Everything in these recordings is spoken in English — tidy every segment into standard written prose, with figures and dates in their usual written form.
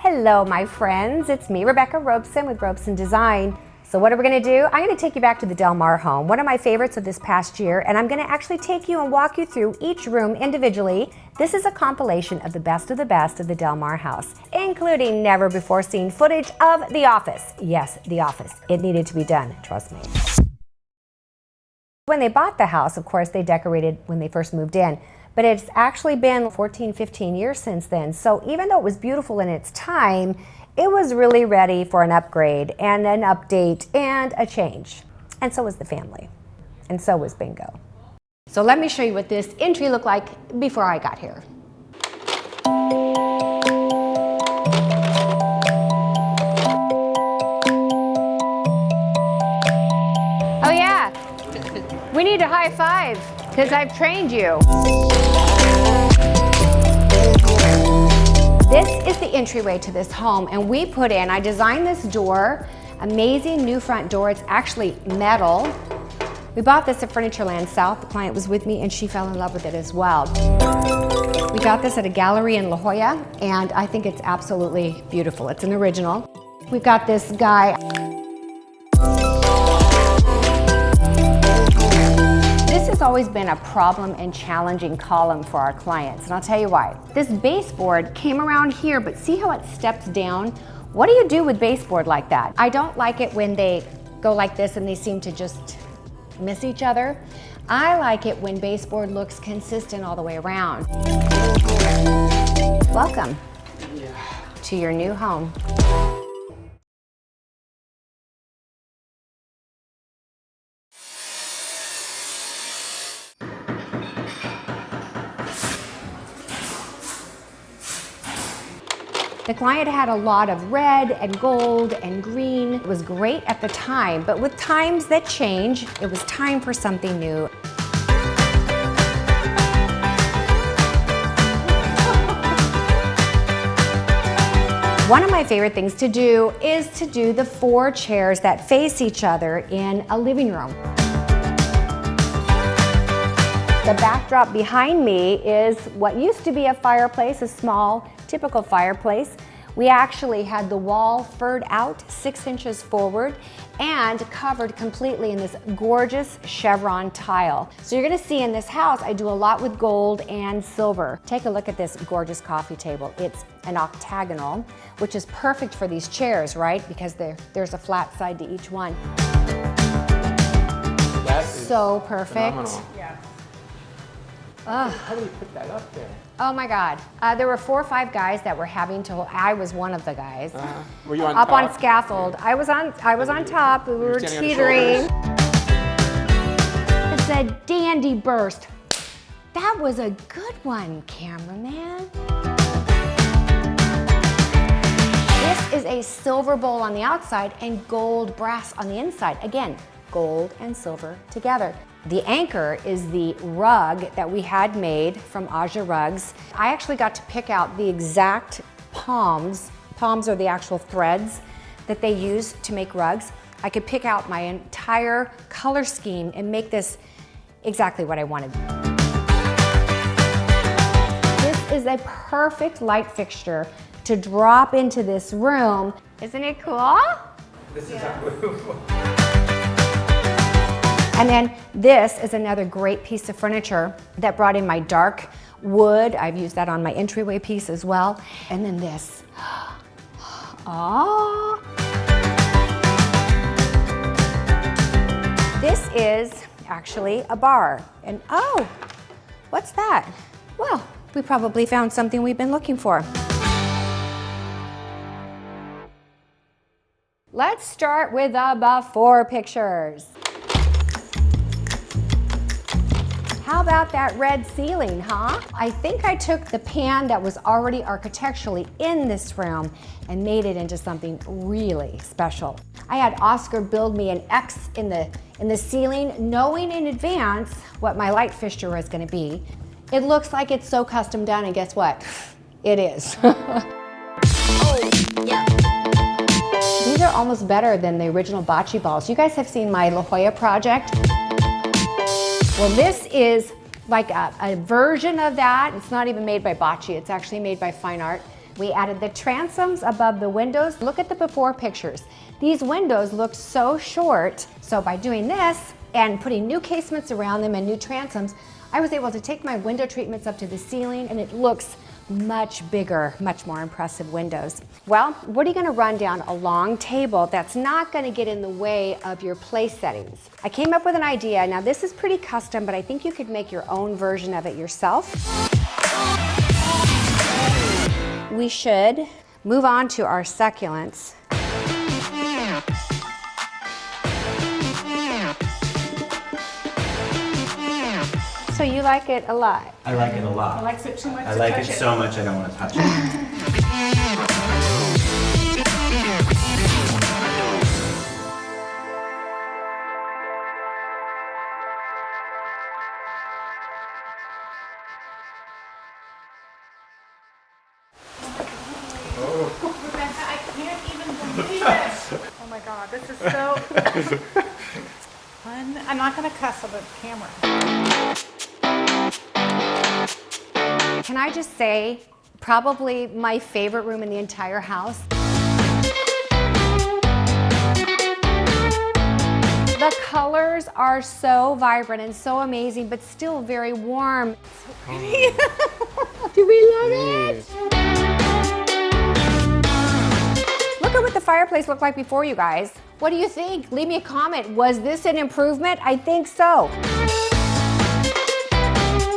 Hello, my friends. It's me, Rebecca Robeson with Robeson Design. So what are we going to do? I'm going to take you back to the Del Mar home, one of my favorites of this past year, and I'm going to actually take you and walk you through each room individually. This is a compilation of the best of the Del Mar house, including never before seen footage of The Office. Yes, The Office. It needed to be done, trust me. When they bought the house, of course, they decorated when they first moved in. But it's actually been 14, 15 years since then. So even though it was beautiful in its time, it was really ready for an upgrade and an update and a change. And so was the family. And so was Bingo. So let me show you what this entry looked like before I got here. Oh yeah, we need a high five because I've trained you. This is the entryway to this home, and I designed this door, amazing new front door. It's actually metal. We bought this at Furnitureland South. The client was with me and she fell in love with it as well. We got this at a gallery in La Jolla, and I think it's absolutely beautiful. It's an original. We've got this guy. This has always been a problem and challenging column for our clients, and I'll tell you why. This baseboard came around here, but see how it steps down? What do you do with baseboard like that? I don't like it when they go like this and they seem to just miss each other. I like it when baseboard looks consistent all the way around. Welcome to your new home. The client had a lot of red and gold and green. It was great at the time, but with times that change, it was time for something new. One of my favorite things to do is to do the 4 chairs that face each other in a living room. The backdrop behind me is what used to be a fireplace, a small, typical fireplace. We actually had the wall furred out 6 inches forward and covered completely in this gorgeous chevron tile. So you're gonna see in this house, I do a lot with gold and silver. Take a look at this gorgeous coffee table. It's an octagonal, which is perfect for these chairs, right? Because there's a flat side to each one. That is so perfect. Phenomenal. Yeah. How do you put that up there? Oh my God. There were 4 or 5 guys that were having to, I was one of the guys. Were you on up top? On scaffold. I was on top, we were teetering. It's a dandy burst. That was a good one, cameraman. This is a silver bowl on the outside and gold brass on the inside. Again, gold and silver together. The anchor is the rug that we had made from Aja Rugs. I actually got to pick out the exact palms. Palms are the actual threads that they use to make rugs. I could pick out my entire color scheme and make this exactly what I wanted. This is a perfect light fixture to drop into this room. Isn't it cool? This is unbelievable. And then this is another great piece of furniture that brought in my dark wood. I've used that on my entryway piece as well. And then this. Oh. This is actually a bar. And oh, what's that? Well, we probably found something we've been looking for. Let's start with the before pictures. How about that red ceiling, huh? I think I took the pan that was already architecturally in this room and made it into something really special. I had Oscar build me an X in the ceiling, knowing in advance what my light fixture was gonna be. It looks like it's so custom done, and guess what? It is. Oh, yeah. These are almost better than the original bocce balls. You guys have seen my La Jolla project. Well, this is like a version of that. It's not even made by bocce, it's actually made by fine art. We added the transoms above the windows. Look at the before pictures. These windows looked so short. So by doing this and putting new casements around them and new transoms, I was able to take my window treatments up to the ceiling, and it looks much bigger, much more impressive windows. Well, what are you gonna run down a long table that's not gonna get in the way of your place settings? I came up with an idea. Now this is pretty custom, but I think you could make your own version of it yourself. We should move on to our succulents. So you like it a lot? I like it a lot. I like it too much. I like it so much I don't want to touch it. Rebecca, I can't even believe it. Oh my God, this is so fun. I'm not gonna cuss on the camera. Can I just say, probably my favorite room in the entire house. The colors are so vibrant and so amazing, but still very warm. Do we love it? Look at what the fireplace looked like before, you guys. What do you think? Leave me a comment. Was this an improvement? I think so.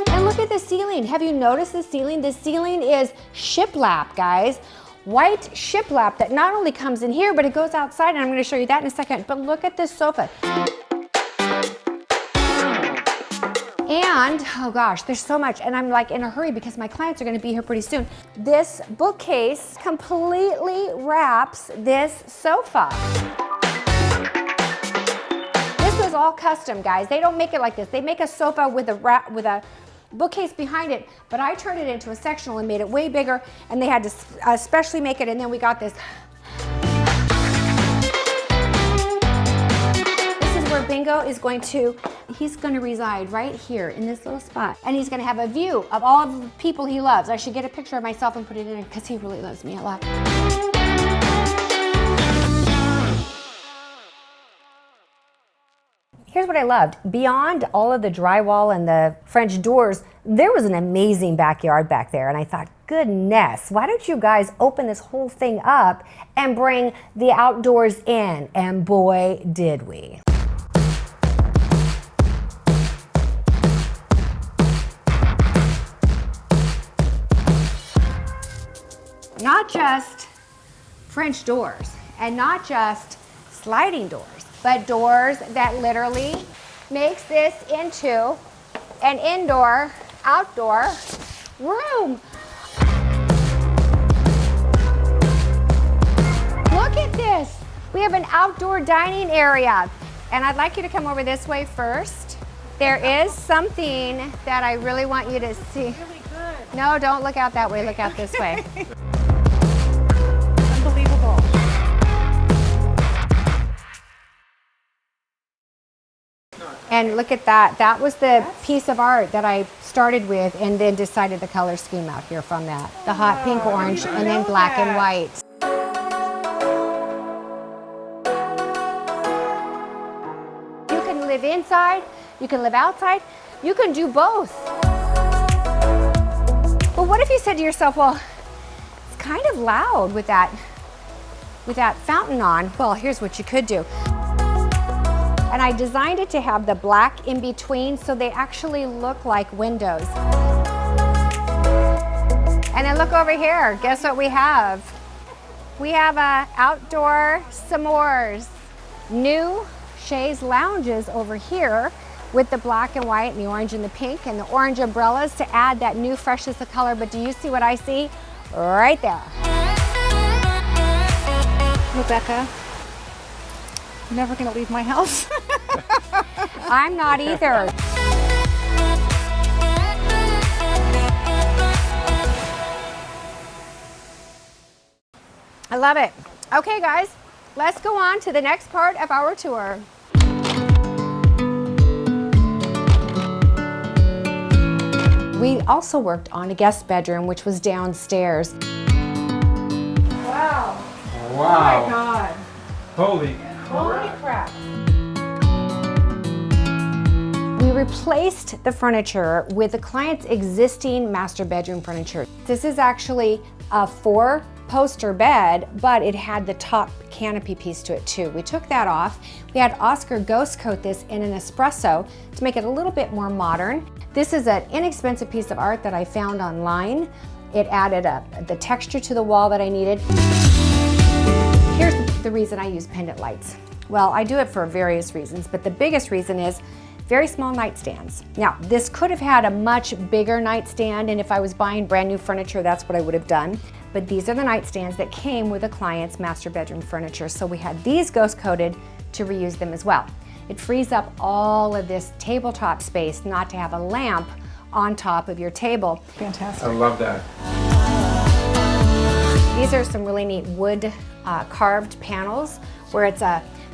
And look at the ceiling. Have you noticed the ceiling? The ceiling is shiplap, guys. White shiplap that not only comes in here, but it goes outside, and I'm going to show you that in a second. But look at this sofa. And, oh gosh, there's so much, and I'm like in a hurry because my clients are going to be here pretty soon. This bookcase completely wraps this sofa. This was all custom, guys. They don't make it like this. They make a sofa with a bookcase behind it, but I turned it into a sectional and made it way bigger, and they had to specially make it, and then we got this. This is where Bingo is he's going to reside right here in this little spot, and he's going to have a view of all of the people he loves. I should get a picture of myself and put it in because he really loves me a lot. Here's what I loved. Beyond all of the drywall and the French doors, there was an amazing backyard back there. And I thought, goodness, why don't you guys open this whole thing up and bring the outdoors in? And boy, did we. Not just French doors and not just sliding doors, but doors that literally makes this into an indoor, outdoor room. Look at this. We have an outdoor dining area. And I'd like you to come over this way first. There is something that I really want you to see. Really good. No, don't look out that way, look out this way. Unbelievable. And look at that. That was the piece of art that I started with and then decided the color scheme out here from that. The hot pink, orange, and then black and white. You can live inside, you can live outside, you can do both. But what if you said to yourself, well, it's kind of loud with that fountain on. Well, here's what you could do. And I designed it to have the black in between so they actually look like windows. And then look over here, guess what we have? We have outdoor s'mores. New chaise lounges over here with the black and white and the orange and the pink and the orange umbrellas to add that new freshness of color. But do you see what I see? Right there. Rebecca, I'm never gonna leave my house. I'm not either. I love it. Okay, guys, let's go on to the next part of our tour. We also worked on a guest bedroom, which was downstairs. Wow. Oh my God. Holy. Holy crap. We replaced the furniture with the client's existing master bedroom furniture. This is actually a 4-poster bed, but it had the top canopy piece to it too. We took that off. We had Oscar ghost coat this in an espresso to make it a little bit more modern. This is an inexpensive piece of art that I found online. It added the texture to the wall that I needed. Here's the reason I use pendant lights. Well, I do it for various reasons, but the biggest reason is very small nightstands. Now, this could have had a much bigger nightstand, and if I was buying brand new furniture, that's what I would have done. But these are the nightstands that came with the client's master bedroom furniture, so we had these ghost coated to reuse them as well. It frees up all of this tabletop space not to have a lamp on top of your table. Fantastic. I love that. These are some really neat wood carved panels where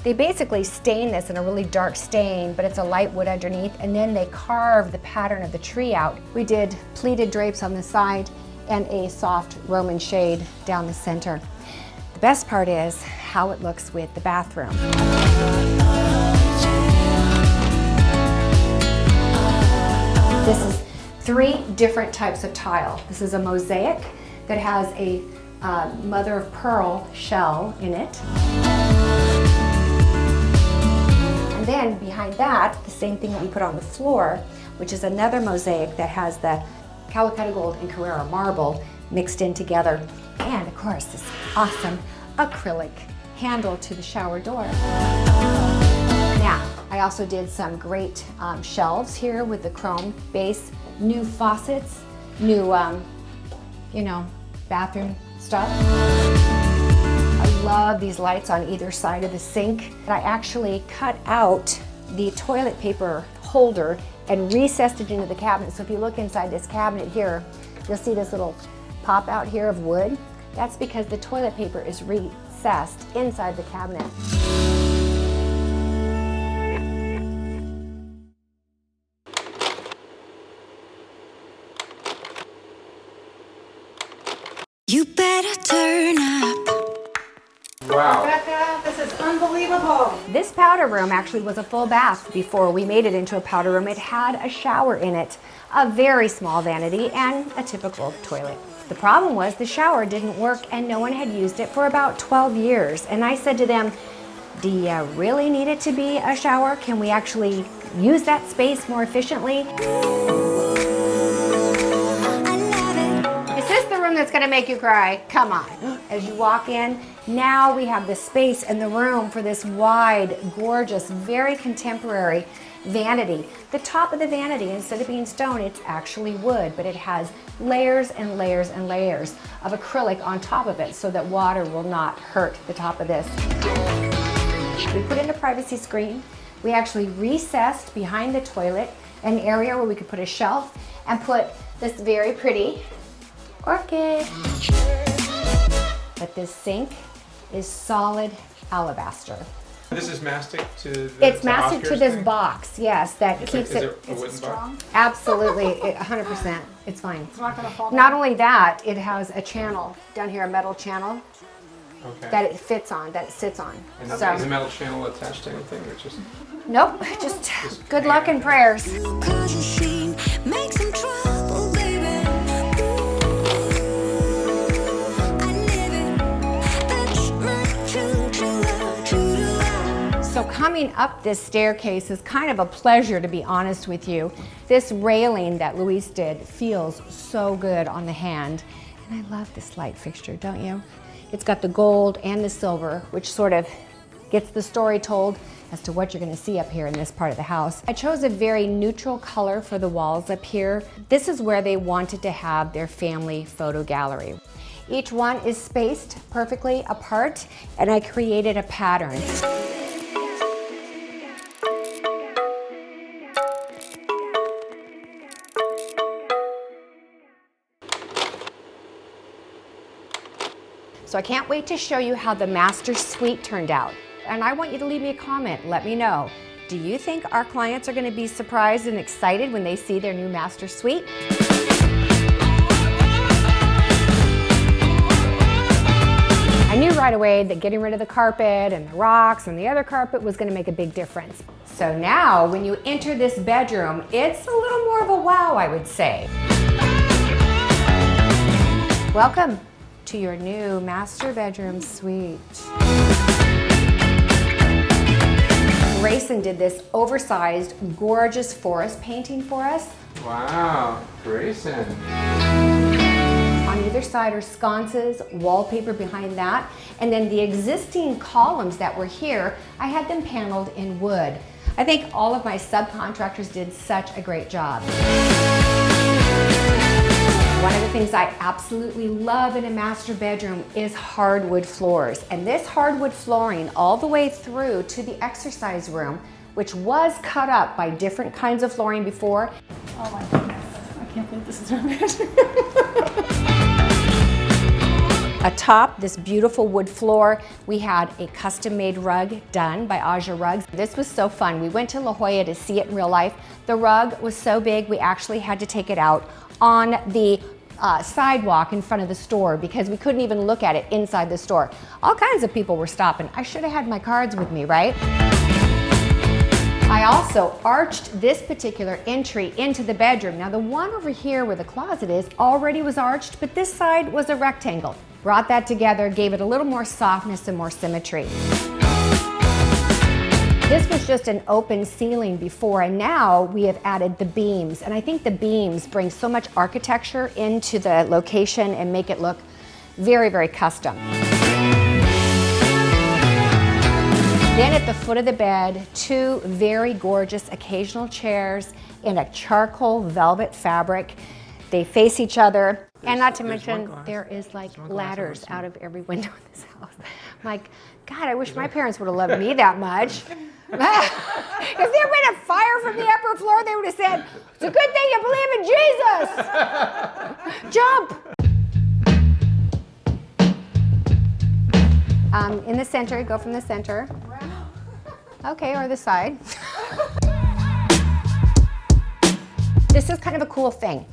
they basically stain this in a really dark stain, but it's a light wood underneath, and then they carve the pattern of the tree out. We did pleated drapes on the side and a soft Roman shade down the center. The best part is how it looks with the bathroom. This is 3 different types of tile. This is a mosaic that has a mother of pearl shell in it. And then behind that, the same thing that we put on the floor, which is another mosaic that has the Calicut gold and Carrara marble mixed in together. And of course, this awesome acrylic handle to the shower door. Now, I also did some great shelves here with the chrome base, new faucets, new, bathroom stuff. I love these lights on either side of the sink. I actually cut out the toilet paper holder and recessed it into the cabinet. So if you look inside this cabinet here, you'll see this little pop out here of wood. That's because the toilet paper is recessed inside the cabinet. You better turn up. Wow. Rebecca, this is unbelievable. This powder room actually was a full bath before we made it into a powder room. It had a shower in it, a very small vanity, and a typical toilet. The problem was the shower didn't work and no one had used it for about 12 years. And I said to them, do you really need it to be a shower? Can we actually use that space more efficiently? Is this the room that's gonna make you cry? Come on. As you walk in, now we have the space and the room for this wide, gorgeous, very contemporary vanity. The top of the vanity, instead of being stone, it's actually wood, but it has layers and layers and layers of acrylic on top of it so that water will not hurt the top of this. We put in a privacy screen. We actually recessed behind the toilet an area where we could put a shelf and put this very pretty orchid. But this sink is solid alabaster. This is mastic to the It's mastic to this thing? box, yes, that keeps Is it it a wooden box? absolutely 100%. It's fine. It's not gonna fall Not down. only that, it has a channel down here, a metal channel Okay. that it fits on, that it sits on. And So, is the metal channel attached to anything or just? nope, just good luck and prayers. Cause a scene, make some trouble, baby. I live it. That's my true love. So coming up this staircase is kind of a pleasure, to be honest with you. This railing that Luis did feels so good on the hand. And I love this light fixture, don't you? It's got the gold and the silver, which sort of gets the story told as to what you're gonna see up here in this part of the house. I chose a very neutral color for the walls up here. This is where they wanted to have their family photo gallery. Each one is spaced perfectly apart, and I created a pattern. So I can't wait to show you how the master suite turned out. And I want you to leave me a comment, let me know. Do you think our clients are gonna be surprised and excited when they see their new master suite? I knew right away that getting rid of the carpet and the rocks and the other carpet was gonna make a big difference. So now when you enter this bedroom, it's a little more of a wow, I would say. Welcome to your new master bedroom suite. Robeson did this oversized, gorgeous forest painting for us. Wow, Grayson. On either side are sconces, wallpaper behind that, and then the existing columns that were here, I had them paneled in wood. I think all of my subcontractors did such a great job. One of the things I absolutely love in a master bedroom is hardwood floors. And this hardwood flooring all the way through to the exercise room, which was cut up by different kinds of flooring before. Oh my goodness. I can't believe this is our bedroom. Atop this beautiful wood floor, we had a custom-made rug done by Aja Rugs. This was so fun. We went to La Jolla to see it in real life. The rug was so big, we actually had to take it out on the sidewalk in front of the store because we couldn't even look at it inside the store. All kinds of people were stopping. I should have had my cards with me, right? I also arched this particular entry into the bedroom. Now the one over here where the closet is already was arched, but this side was a rectangle. Brought that together, gave it a little more softness and more symmetry. This was just an open ceiling before, and now we have added the beams. And I think the beams bring so much architecture into the location and make it look very, very custom. Then at the foot of the bed, two very gorgeous occasional chairs in a charcoal velvet fabric. They face each other. And not to mention, there is like ladders out of every window in this house. I'm like, God, I wish my parents would have loved me that much. If there had been a fire from the upper floor, they would have said, it's a good thing you believe in Jesus. Jump. In the center, go from the center. Okay, or the side. This is kind of a cool thing.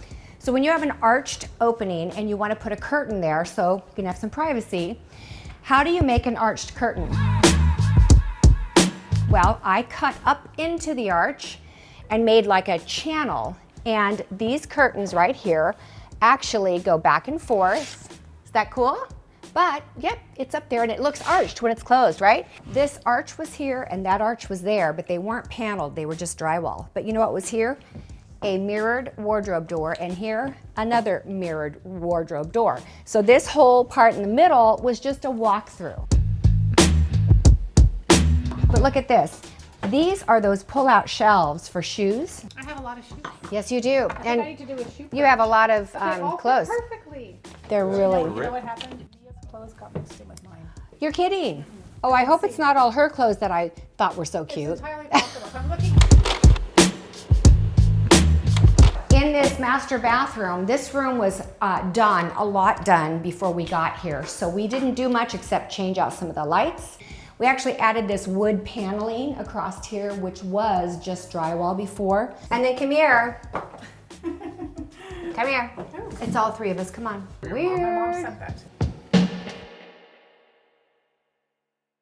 So when you have an arched opening and you want to put a curtain there so you can have some privacy, how do you make an arched curtain? Well, I cut up into the arch and made like a channel, and these curtains right here actually go back and forth. Is that cool? But yep, it's up there and it looks arched when it's closed, right? This arch was here and that arch was there, but they weren't paneled, they were just drywall. But you know what was here? A mirrored wardrobe door, and here another mirrored wardrobe door. So this whole part in the middle was just a walk-through. But look at this. These are those pull-out shelves for shoes. I have a lot of shoes. Yes, you do. I need to do a shoe you have a lot of They all fit clothes. perfectly. They're really. You know what happened? Mia's clothes got mixed in with mine. You're kidding. Oh, I hope it's not all her clothes that I thought were so cute. It's entirely possible. So I'm looking. In this master bathroom, this room was done, a lot done before we got here. So we didn't do much except change out some of the lights. We actually added this wood paneling across here, which was just drywall before. And then come here. Come here. It's all three of us, come on. My mom Weird. sent that.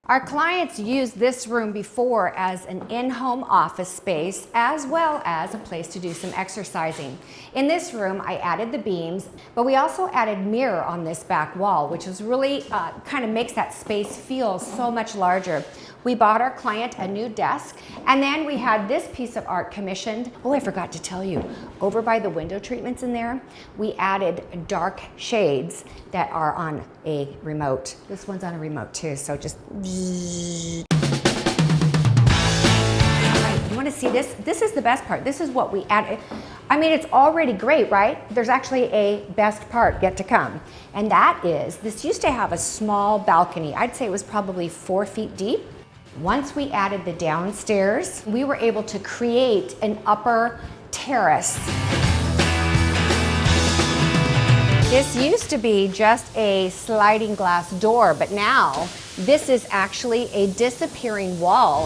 Our clients used this room before as an in-home office space as well as a place to do some exercising. In this room, I added the beams, but we also added mirror on this back wall, which is really kind of makes that space feel so much larger. We bought our client a new desk, and then we had this piece of art commissioned. Oh, I forgot to tell you, over by the window treatments in there, we added dark shades that are on a remote. This one's on a remote too, so just you want to see this? This is the best part. This is what we added. I mean, it's already great, right? There's actually a best part yet to come. And that is, this used to have a small balcony. I'd say it was probably 4 feet deep. Once we added the downstairs, we were able to create an upper terrace. This used to be just a sliding glass door, but now this is actually a disappearing wall.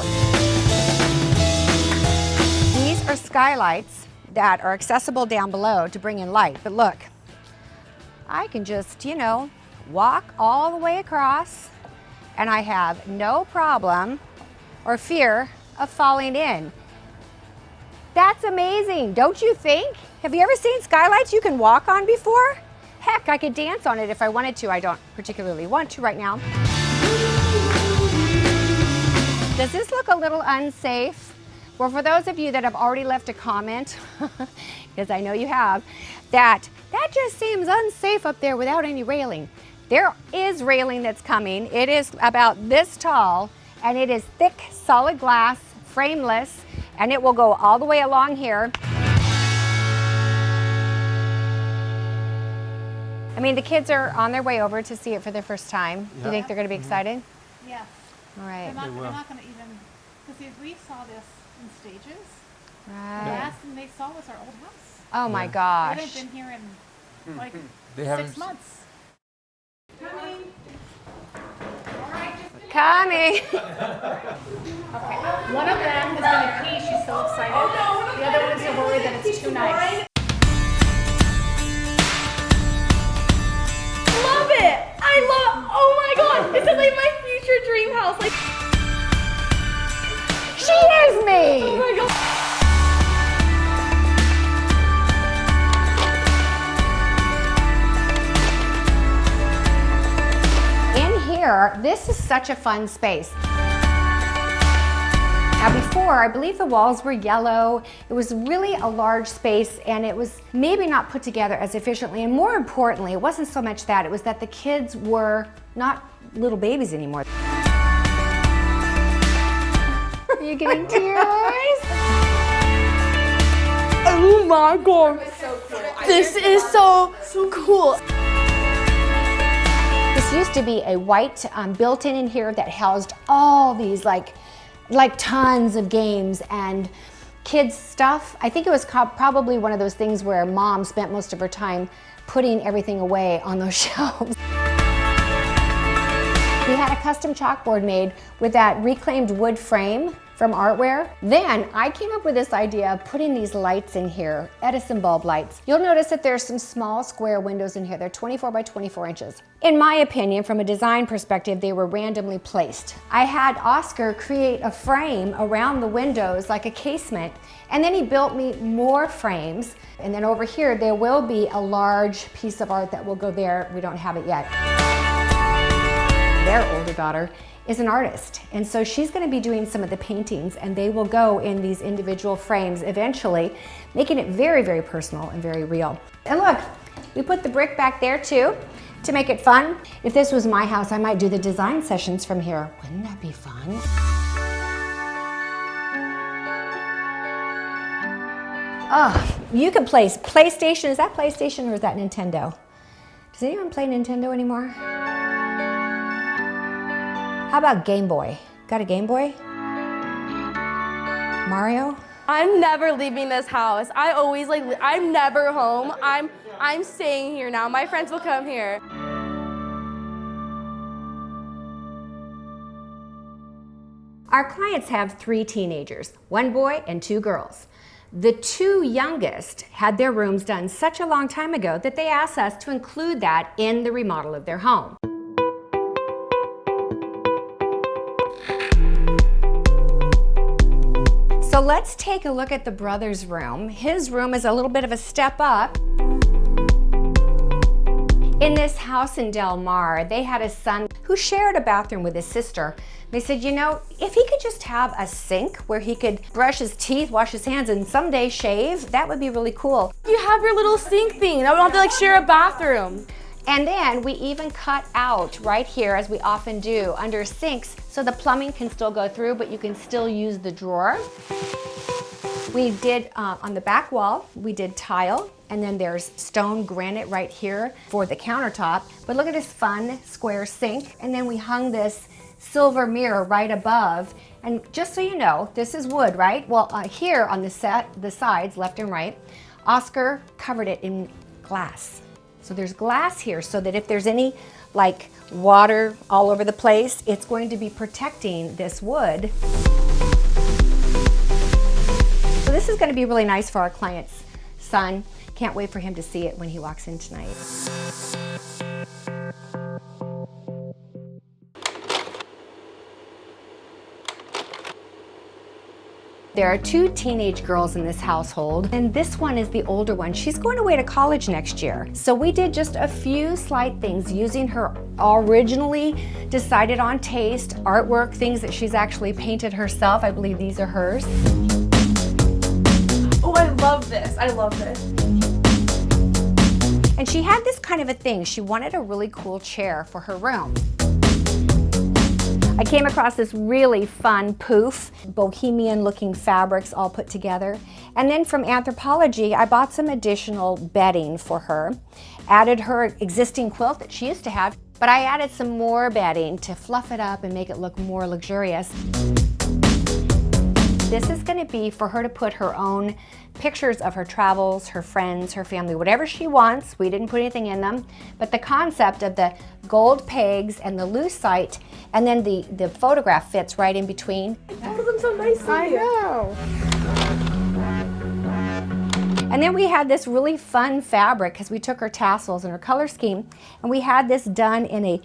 These are skylights that are accessible down below to bring in light, but look, I can just, you know, walk all the way across and I have no problem or fear of falling in. That's amazing, don't you think? Have you ever seen skylights you can walk on before? Heck, I could dance on it if I wanted to. I don't particularly want to right now. Does this look a little unsafe? Well, for those of you that have already left a comment, because I know you have, that just seems unsafe up there without any railing. There is railing that's coming. It is about this tall, and it is thick, solid glass, frameless, and it will go all the way along here. I mean, the kids are on their way over to see it for the first time. Do you think they're going to be excited? Yes. All right. They're not going to even, because we saw this in stages. Right. The last thing they saw was our old house. Oh my They gosh. haven't been here in like They 6 months. Coming. Okay. One of them is going to pee. She's so excited. The other one's worried that it's too nice. Love it! Oh my god, this is like my future dream house. Like, She is me. oh my god. In here, this is such a fun space. Now before, I believe the walls were yellow. It was really a large space, and it was maybe not put together as efficiently. And more importantly, it wasn't so much that, it was that the kids were not little babies anymore. Are you getting tears? Oh my god. This is so cool. This used to be a white built-in in here that housed all these like tons of games and kids stuff. I think it was probably one of those things where mom spent most of her time putting everything away on those shelves. We had a custom chalkboard made with that reclaimed wood frame from Artware. Then I came up with this idea of putting these lights in here, Edison bulb lights. You'll notice that there's some small square windows in here. They're 24 by 24 inches. In my opinion, from a design perspective, they were randomly placed. I had Oscar create a frame around the windows like a casement, and then he built me more frames. And then over here, there will be a large piece of art that will go there. We don't have it yet. Their older daughter is an artist, and so she's going to be doing some of the paintings, and they will go in these individual frames eventually, making it very, very personal and very real. And look, we put the brick back there too to make it fun. If this was my house, I might do the design sessions from here. Wouldn't that be fun? Oh, you can play PlayStation. Is that PlayStation or is that Nintendo? Does anyone play Nintendo anymore? How about Game Boy? Got a Game Boy? Mario? I'm never leaving this house. I always I'm never home. I'm staying here now. My friends will come here. Our clients have 3 teenagers, 1 boy and 2 girls. The 2 youngest had their rooms done such a long time ago that they asked us to include that in the remodel of their home. So let's take a look at the brother's room. His room is a little bit of a step up. In this house in Del Mar, they had a son who shared a bathroom with his sister. They said, you know, if he could just have a sink where he could brush his teeth, wash his hands, and someday shave, that would be really cool. You have your little sink thing. I don't have to share a bathroom. And then we even cut out right here, as we often do, under sinks, so the plumbing can still go through, but you can still use the drawer. We did, on the back wall, we did tile, and then there's stone granite right here for the countertop. But look at this fun square sink, and then we hung this silver mirror right above. And just so you know, this is wood, right? Well, here on the sides, left and right, Oscar covered it in glass. So there's glass here so that if there's any like water all over the place, it's going to be protecting this wood. So this is going to be really nice for our client's son. Can't wait for him to see it when he walks in tonight. There are 2 teenage girls in this household, and this one is the older one. She's going away to college next year. So we did just a few slight things using her originally decided on taste, artwork, things that she's actually painted herself. I believe these are hers. Oh, I love this. I love this. And she had this kind of a thing. She wanted a really cool chair for her room. I came across this really fun poof, bohemian looking fabrics all put together. And then from Anthropologie, I bought some additional bedding for her, added her existing quilt that she used to have, but I added some more bedding to fluff it up and make it look more luxurious. This is going to be for her to put her own pictures of her travels, her friends, her family, whatever she wants. We didn't put anything in them, but the concept of the gold pegs and the lucite, and then the photograph fits right in between. All of them so nice. I know. And then we had this really fun fabric because we took her tassels and her color scheme, and we had this done in a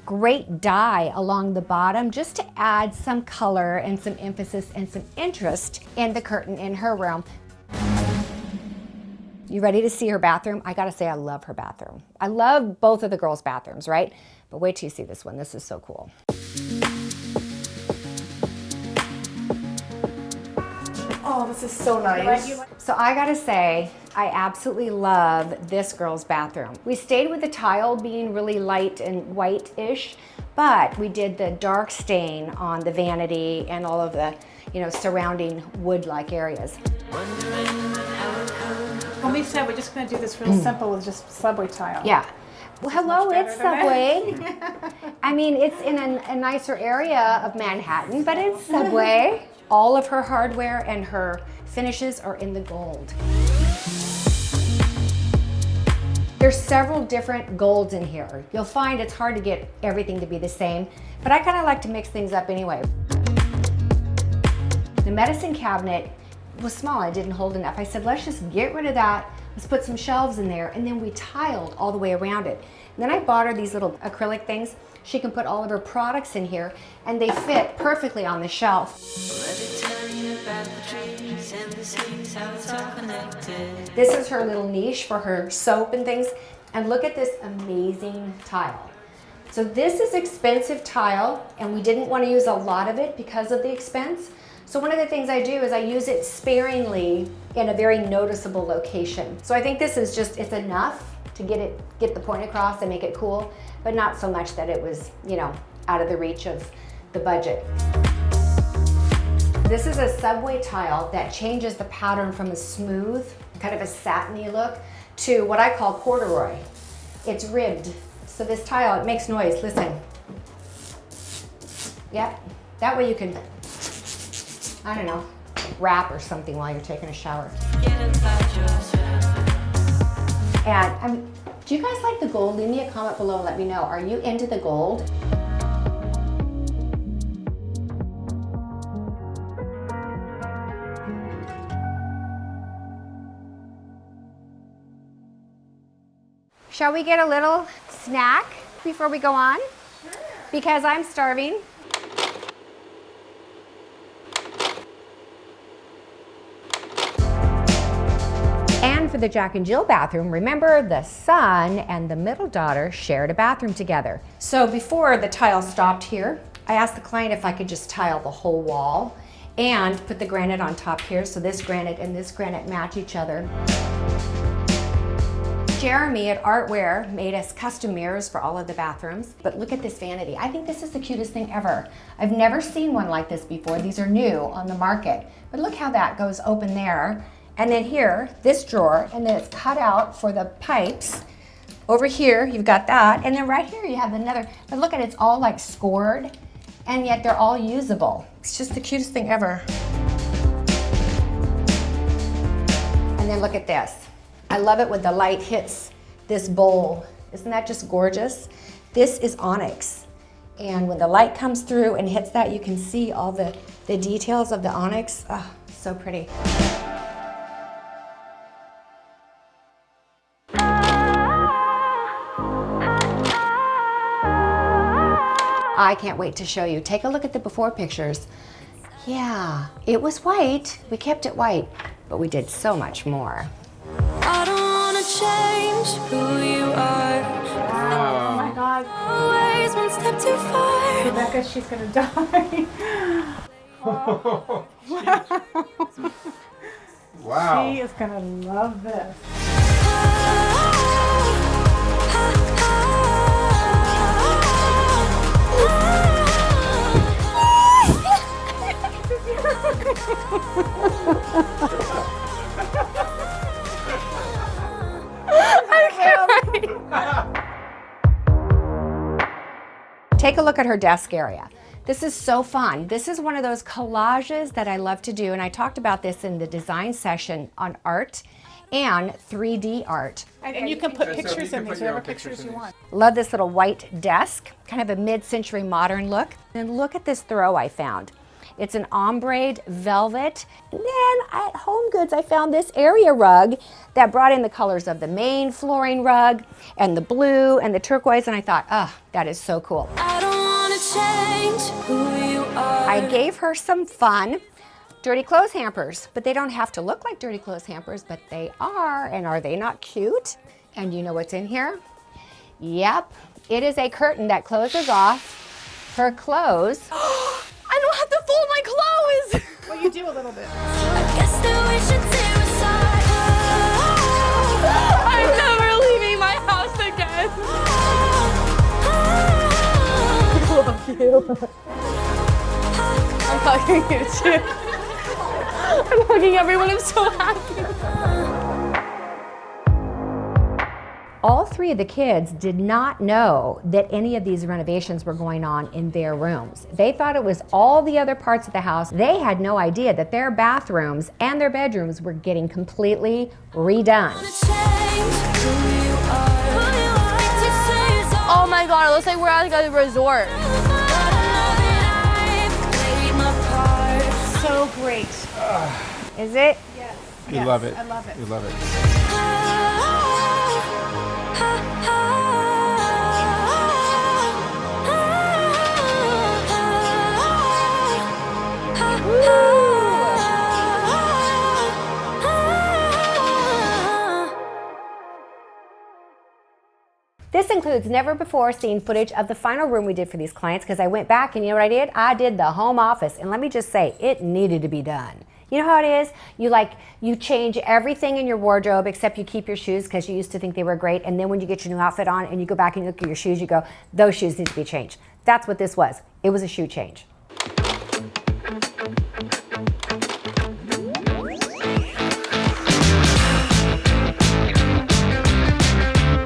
great dye along the bottom just to add some color and some emphasis and some interest in the curtain in her room. You ready to see her bathroom? I gotta say, I love her bathroom. I love both of the girls' bathrooms, right? But wait till you see this one. This is so cool. Oh, this is so nice. So I gotta say, I absolutely love this girl's bathroom. We stayed with the tile being really light and white-ish, but we did the dark stain on the vanity and all of the, surrounding wood-like areas. When we said we're just going to do this real simple with just subway tile. Yeah. Well, hello, much it's better Subway. I mean, it's in a nicer area of Manhattan, but it's Subway. All of her hardware and her finishes are in the gold. There's several different golds in here. You'll find it's hard to get everything to be the same, but I kind of like to mix things up anyway. The medicine cabinet was small, it didn't hold enough. I said, let's just get rid of that. Let's put some shelves in there, and then we tiled all the way around it. And then I bought her these little acrylic things. She can put all of her products in here, and they fit perfectly on the shelf. This is her little niche for her soap and things. And look at this amazing tile. So this is expensive tile, and we didn't want to use a lot of it because of the expense. So one of the things I do is I use it sparingly in a very noticeable location. So I think this is just, it's enough to get the point across and make it cool, but not so much that it was, out of the reach of the budget. This is a Subway tile that changes the pattern from a smooth, kind of a satiny look to what I call corduroy. It's ribbed. So this tile, it makes noise, listen. Yep, that way you can, I don't know, rap or something while you're taking a shower. And do you guys like the gold? Leave me a comment below and let me know. Are you into the gold? Shall we get a little snack before we go on? Sure. Because I'm starving. And for the Jack and Jill bathroom, remember the son and the middle daughter shared a bathroom together. So before the tile stopped here, I asked the client if I could just tile the whole wall and put the granite on top here so this granite and this granite match each other. Jeremy at Artware made us custom mirrors for all of the bathrooms, but look at this vanity. I think this is the cutest thing ever. I've never seen one like this before. These are new on the market, but look how that goes open there. And then here, this drawer, and then it's cut out for the pipes. Over here, you've got that, and then right here you have another, but look at it, it's all like scored, and yet they're all usable. It's just the cutest thing ever. And then look at this. I love it when the light hits this bowl. Isn't that just gorgeous? This is onyx. And when the light comes through and hits that, you can see all the details of the onyx. Oh, so pretty. I can't wait to show you. Take a look at the before pictures. Yeah, it was white. We kept it white, but we did so much more. I don't wanna change who you are. Oh my God. Always one step too far. Rebecca, she's gonna die. Wow. She is gonna love this. Take a look at her desk area. This is so fun. This is one of those collages that I love to do, and I talked about this in the design session on art and 3D art. And you can put pictures in these, whatever pictures you want. Love this little white desk, kind of a mid-century modern look. And look at this throw I found. It's an ombre velvet. And then at Home Goods, I found this area rug that brought in the colors of the main flooring rug and the blue and the turquoise, and I thought, oh, that is so cool. I don't wanna change who you are. I gave her some fun dirty clothes hampers, but they don't have to look like dirty clothes hampers, but they are, and are they not cute? And you know what's in here? Yep, it is a curtain that closes off her clothes. I don't have to fold my clothes. Well, you do a little bit. I guess that we should tear aside. I'm never leaving my house again. I'm hugging you too. I'm hugging everyone. I'm so happy. All three of the kids did not know that any of these renovations were going on in their rooms. They thought it was all the other parts of the house. They had no idea that their bathrooms and their bedrooms were getting completely redone. Oh my God, it looks like we're at like a resort. So great. Is it? Yes. You love it. I love it. You love it. This includes never before seen footage of the final room we did for these clients, because I went back and you know what I did? I did the home office, and let me just say, it needed to be done. You know how it is? You change everything in your wardrobe except you keep your shoes because you used to think they were great, and then when you get your new outfit on and you go back and you look at your shoes, you go, those shoes need to be changed. That's what this was. It was a shoe change.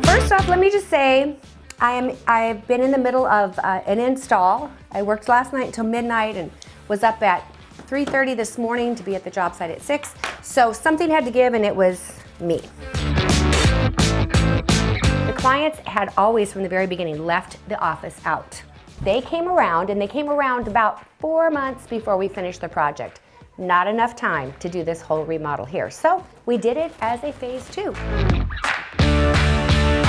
First off, let me just say, I've been in the middle of an install. I worked last night until midnight and was up at 3:30 this morning to be at the job site at 6. So something had to give, and it was me. The clients had always, from the very beginning, left the office out. They came around, and they came around about 4 months before we finished the project. Not enough time to do this whole remodel here. So we did it as a phase 2.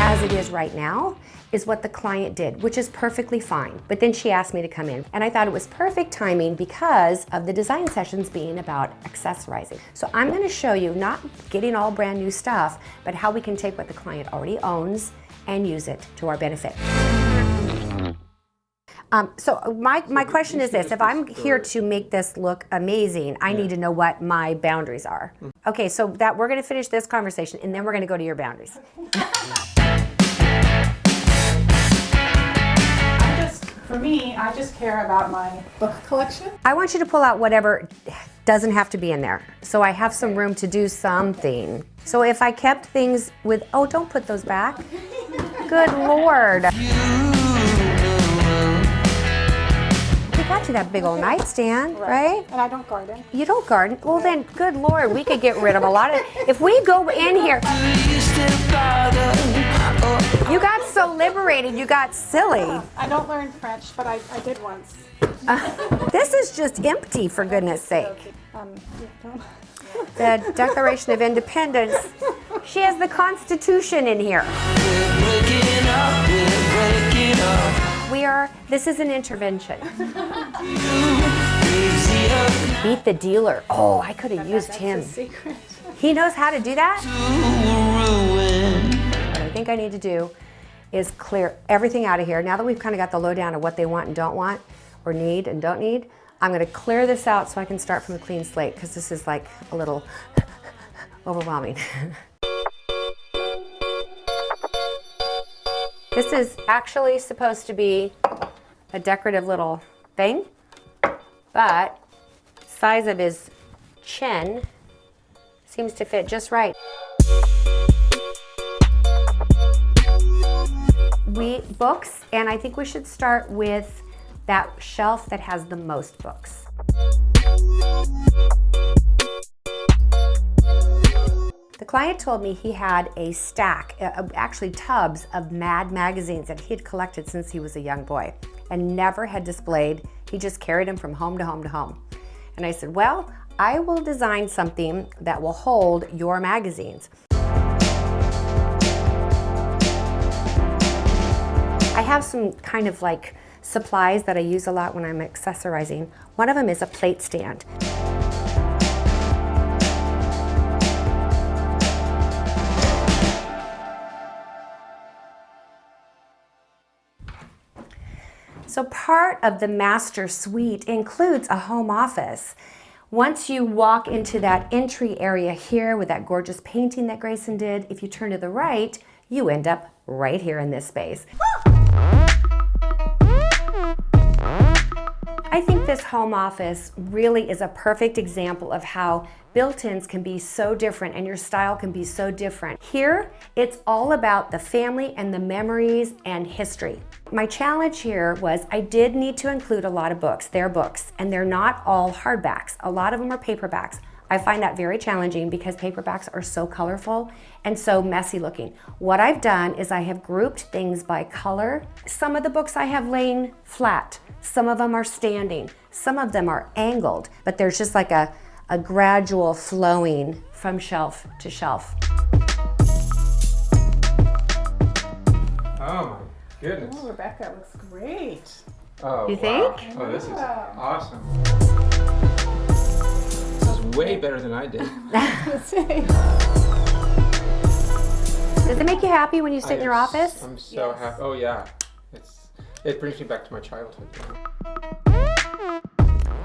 As it is right now is what the client did, which is perfectly fine. But then she asked me to come in, and I thought it was perfect timing because of the design sessions being about accessorizing. So I'm going to show you not getting all brand new stuff, but how we can take what the client already owns and use it to our benefit. So my question is this: if I'm here to make this look amazing, I need to know what my boundaries are. Okay, so that we're going to finish this conversation, and then we're going to go to your boundaries. For me, I just care about my book collection. I want you to pull out whatever doesn't have to be in there. So I have some room to do something. So if I kept things with, oh, don't put those back. Good Lord. We got you that big old nightstand, right? And I don't garden. You don't garden? Well then, good Lord, we could get rid of a lot of, if we go in here. You got so liberated, you got silly. I don't learn French, but I did once. This is just empty, for goodness sake. Yeah, The Declaration of Independence. She has the Constitution in here. This is an intervention. Beat the dealer. Oh, I could have used him. Secret. He knows how to do that? What I think I need to do is clear everything out of here. Now that we've kind of got the lowdown of what they want and don't want, or need and don't need, I'm gonna clear this out so I can start from a clean slate, because this is like a little overwhelming. This is actually supposed to be a decorative little thing, but size of his chin seems to fit just right. Books, and I think we should start with that shelf that has the most books. The client told me he had a stack, actually tubs of Mad magazines that he had collected since he was a young boy and never had displayed. He just carried them from home to home to home. And I said, well, I will design something that will hold your magazines. I have some kind of like supplies that I use a lot when I'm accessorizing. One of them is a plate stand. So part of the master suite includes a home office. Once you walk into that entry area here with that gorgeous painting that Grayson did, if you turn to the right, you end up right here in this space. I think this home office really is a perfect example of how built-ins can be so different and your style can be so different. Here, it's all about the family and the memories and history. My challenge here was I did need to include a lot of books. They're books, and they're not all hardbacks. A lot of them are paperbacks. I find that very challenging because paperbacks are so colorful and so messy looking. What I've done is I have grouped things by color. Some of the books I have laying flat. Some of them are standing. Some of them are angled, but there's just like a gradual flowing from shelf to shelf. Oh my goodness. Oh, Rebecca looks great. Oh, You wow. think? Oh, this is awesome. This is way better than I did. Does it make you happy when you sit in your office? I'm so happy. Oh yeah. It brings me back to my childhood.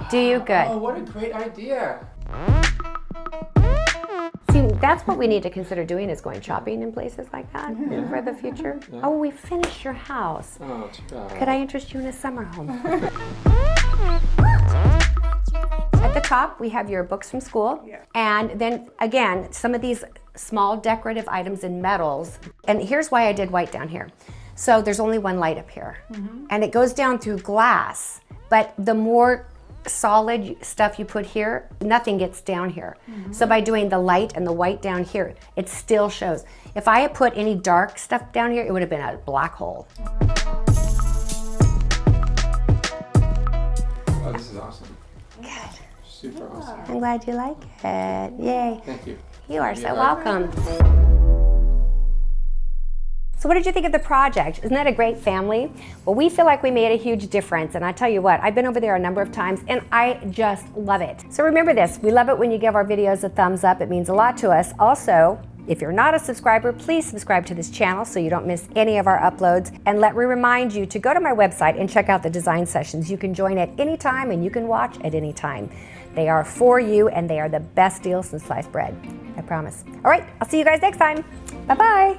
Do you? Good. Oh, what a great idea. See, that's what we need to consider doing, is going shopping in places like that for the future. Yeah. Oh, we finished your house. Oh, too bad. Could I interest you in a summer home? At the top, we have your books from school. Yeah. And then again, some of these small decorative items in metals. And here's why I did white down here. So there's only one light up here. And it goes down through glass, but the more solid stuff you put here, nothing gets down here. So by doing the light and the white down here, it still shows. If I had put any dark stuff down here, it would have been a black hole. Oh, this is awesome. Good. Super awesome. I'm glad you like it. Yay. Thank you. You are You so like welcome. So what did you think of the project? Isn't that a great family? Well, we feel like we made a huge difference, and I tell you what, I've been over there a number of times and I just love it. So remember this, we love it when you give our videos a thumbs up. It means a lot to us. Also, if you're not a subscriber, please subscribe to this channel so you don't miss any of our uploads. And let me remind you to go to my website and check out the design sessions. You can join at any time and you can watch at any time. They are for you and they are the best deal since sliced bread. I promise. All right, I'll see you guys next time. Bye-bye.